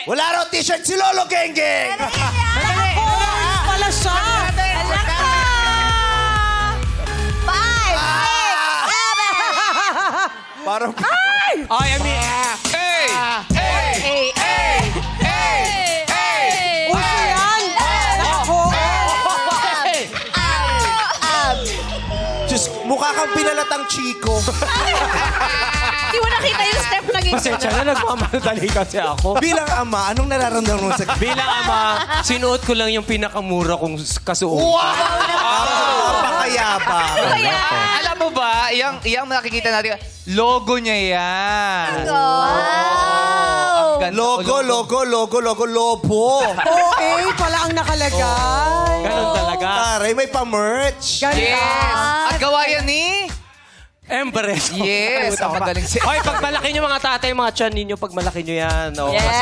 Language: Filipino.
Wala raw t-shirt si Lolo Genggeng! Orange pala siya. Alaka! 5, 6, 7. Parang... Ay, I mean... Hey! Hey! Hey! Hey! Uso yan. Nako. Diyos, mukha kang pinalatang chiko. Hindi mo nakita yung step naging Pasensya na, nagmamadali kasi ako. Bilang ama, anong nararamdaman mo sa... Bilang ama, sinuot ko lang yung pinakamura kong kasuot. Napakayaba. Alam mo ba, iyang nakikita natin, logo niya yan. Wow! Logo, lobo. OA pala ang nakalagay. Ganon talaga. Taray, may pa-merch. Ganda. Yes. At gawa yan ni... Empress. Yes. Ang magaling si... Hoy, pag malaki nyo mga tatay, mga tiyan ninyo, pag malaki nyo yan. Oh, Yes. Kasi